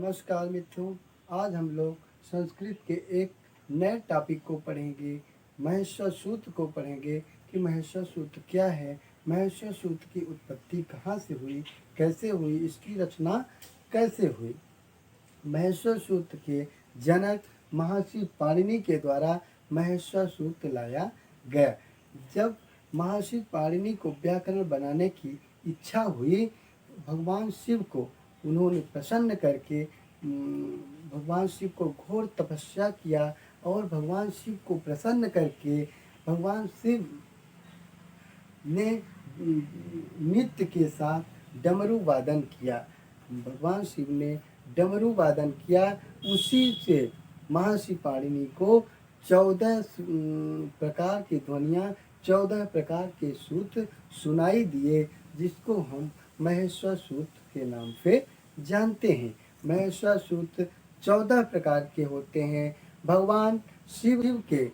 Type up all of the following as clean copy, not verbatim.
नमस्कार मित्रों। आज हम लोग संस्कृत के एक नए टॉपिक को पढ़ेंगे। महेश्वर सूत्र को पढ़ेंगे कि महेश्वर सूत्र क्या है, महेश्वर सूत्र की उत्पत्ति कहाँ से हुई, कैसे हुई, इसकी रचना कैसे हुई। महेश्वर सूत्र के जनक महर्षि पाणिनि के द्वारा महेश्वर सूत्र लाया गया। जब महर्षि पाणिनि को व्याकरण बनाने की इच्छा हुई, भगवान शिव को उन्होंने प्रसन्न करके भगवान शिव को घोर तपस्या किया और भगवान शिव को प्रसन्न करके भगवान शिव ने नृत्य के साथ डमरू वादन किया। भगवान शिव ने डमरू वादन किया। उसी से महर्षि पाणिनि को 14 प्रकार की ध्वनियाँ, 14 प्रकार के सूत्र सुनाई दिए, जिसको हम महेश्वर सूत्र के नाम से जानते हैं। महेश्वर सूत्र 14 प्रकार के होते हैं। भगवान शिव के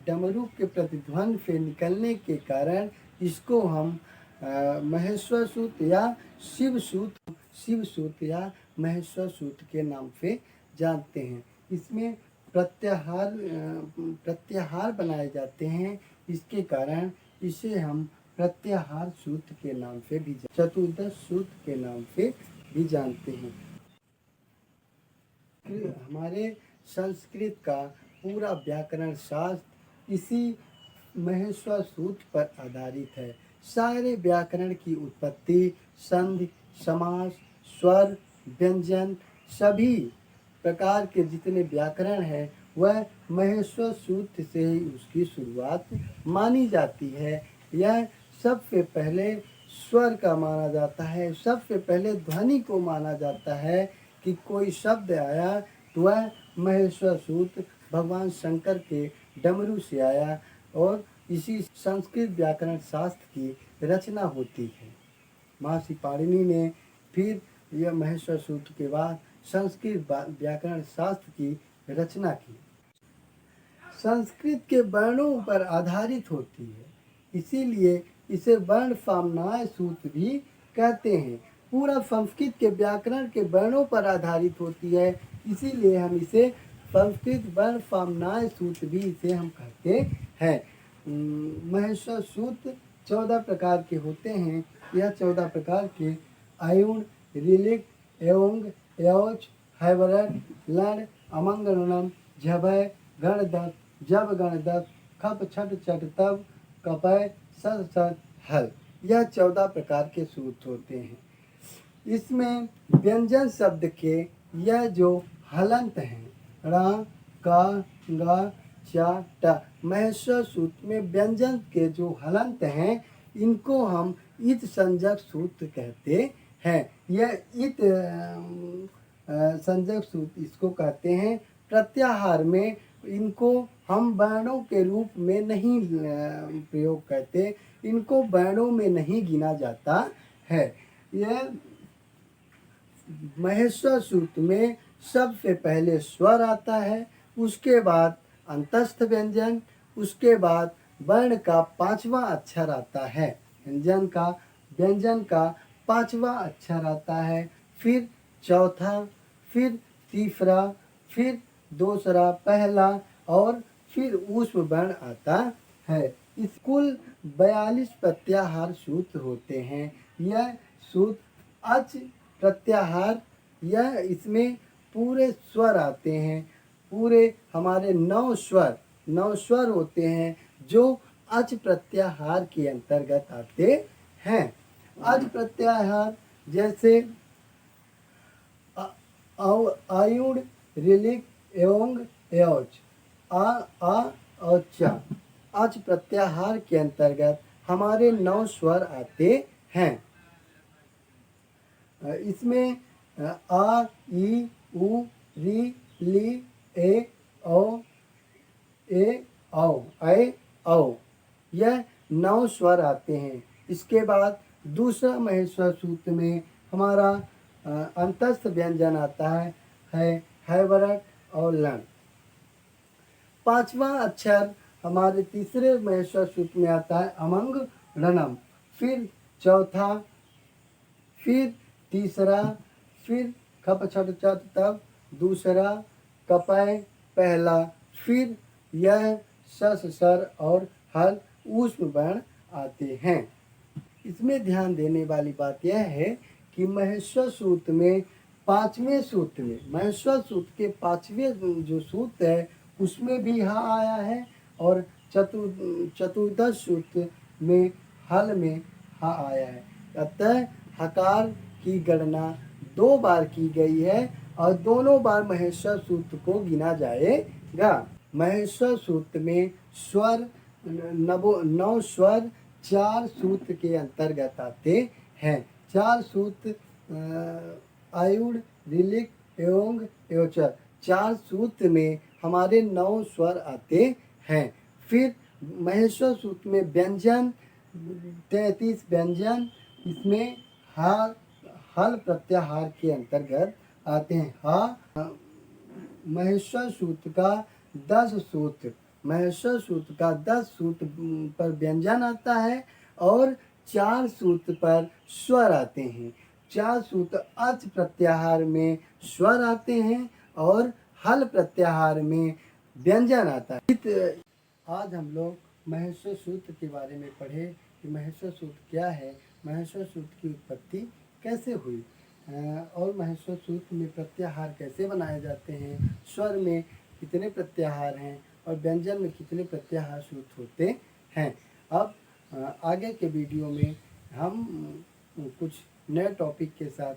डमरू के प्रतिध्वनि से निकलने के कारण इसको हम महेश्वर सूत्र या शिव सूत्र या महेश्वर सूत्र के नाम से जानते हैं। इसमें प्रत्याहार बनाए जाते हैं, इसके कारण इसे हम प्रत्याहार सूत्र के नाम से भी, चतुर्दश सूत्र के नाम से भी जानते हैं। हमारे संस्कृत का पूरा व्याकरण शास्त्र इसी महेश्वर सूत्र पर आधारित है। सारे व्याकरण की उत्पत्ति, संधि, समास, स्वर, व्यंजन, सभी प्रकार के जितने व्याकरण हैं वह महेश्वर सूत्र से ही उसकी शुरुआत मानी जाती है। यह सबसे पहले स्वर का माना जाता है, सबसे पहले ध्वनि को माना जाता है कि कोई शब्द आया तो वह महेश्वर सूत्र भगवान शंकर के डमरू से आया और इसी संस्कृत व्याकरण शास्त्र की रचना होती है। महर्षि पाणिनि ने फिर यह महेश्वर सूत्र के बाद संस्कृत व्याकरण शास्त्र की रचना की। संस्कृत के वर्णों पर आधारित होती है, इसीलिए इसे वर्ण सामनाय सूत्र भी कहते हैं। पूरा संस्कृत के व्याकरण के वर्णों पर आधारित होती है, इसीलिए हम इसे संस्कृत वर्ण सामनाय सूत्र भी इसे हम कहते हैं। महेश्वर सूत्र 14 प्रकार के होते हैं। यह 14 प्रकार के आयुण, ऋलिक, एवंग, यौच, हैवरट, लण, अमंग, ऋणम, झभय, गणदत्त, जब गणदत्त, खप, छठ, चट, तब, कपय, सर, सर, हल, यह 14 प्रकार के सूत्र होते हैं। इसमें व्यंजन शब्द के यह जो हलंत हैं, रा, का, गा, चा, टा, महेश्वर सूत्र में व्यंजन के जो हलंत हैं इनको हम इत संजक सूत्र कहते हैं। यह इत संजक सूत्र इसको कहते हैं। प्रत्याहार में इनको हम वर्णों के रूप में नहीं प्रयोग करते, इनको वर्णों में नहीं गिना जाता है। यह महेश्वर सूत्र में सबसे पहले स्वर आता है, उसके बाद अंतस्थ व्यंजन, उसके बाद वर्ण का 5वां अक्षर आता है, व्यंजन का 5वां अक्षर आता है, फिर चौथा, फिर तीसरा, फिर दूसरा, पहला और फिर ऊष्म वर्ण आता है। इस कुल 42 प्रत्याहार सूत्र होते हैं। यह सूत्र अच प्रत्याहार, यह इसमें पूरे स्वर आते हैं। पूरे हमारे 9 स्वर होते हैं जो अच प्रत्याहार के अंतर्गत आते हैं। अच प्रत्याहार जैसे आयुण, ऋलिक, एवंग, यौच, आ और चा, अच प्रत्याहार के अंतर्गत हमारे 9 स्वर आते हैं। इसमें आ, ई, उ, री, ली, ए, औ, औ, यह 9 स्वर आते हैं। इसके बाद दूसरा महेश्वर सूत्र में हमारा अंतस्थ व्यंजन आता है हैवरट और लण। 5वां अक्षर हमारे तीसरे महेश्वर सूत्र में आता है अमंग, रणम, फिर चौथा, फिर तीसरा, फिर खप छठ चत तब दूसरा, कपय पहला, फिर यह सस सर और हल ऊष्म वर्ण आते हैं। इसमें ध्यान देने वाली बात यह है कि महेश्वर सूत्र में पांचवें सूत्र में, महेश्वर सूत्र के पांचवें जो सूत्र है उसमें भी हा आया है, और चतुर्दश सूत्र में हल में हा आया है। अतः हकार की गणना 2 बार की गई है और दोनों बार महेश्वर सूत्र को गिना जाएगा। महेश्वर सूत्र में स्वर 9 स्वर 4 सूत्र के अंतर्गत आते हैं। 4 सूत्र आयुड़, ऋलिक एवं एवचर, 4 सूत्र में हमारे 9 स्वर आते हैं। फिर महेश्वर सूत्र में व्यंजन 33 व्यंजन, इसमें हल प्रत्याहार के अंतर्गत आते हैं। महेश्वर सूत्र का 10 सूत्र, महेश्वर सूत्र का 10 सूत्र पर व्यंजन आता है और 4 सूत्र पर स्वर आते हैं। 4 सूत्र अच प्रत्याहार में स्वर आते हैं और हल प्रत्याहार में व्यंजन आता है। आज हम लोग महेश्वर सूत्र के बारे में पढ़े कि महेश्वर सूत्र क्या है, महेश्वर सूत्र की उत्पत्ति कैसे हुई, और महेश्वर सूत्र में प्रत्याहार कैसे बनाए जाते हैं, स्वर में कितने प्रत्याहार हैं और व्यंजन में कितने प्रत्याहार सूत्र होते हैं। अब आगे के वीडियो में हम कुछ नए टॉपिक के साथ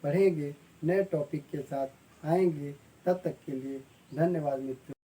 पढ़ेंगे, नए टॉपिक के साथ आएंगे। तब तक के लिए धन्यवाद मित्रों।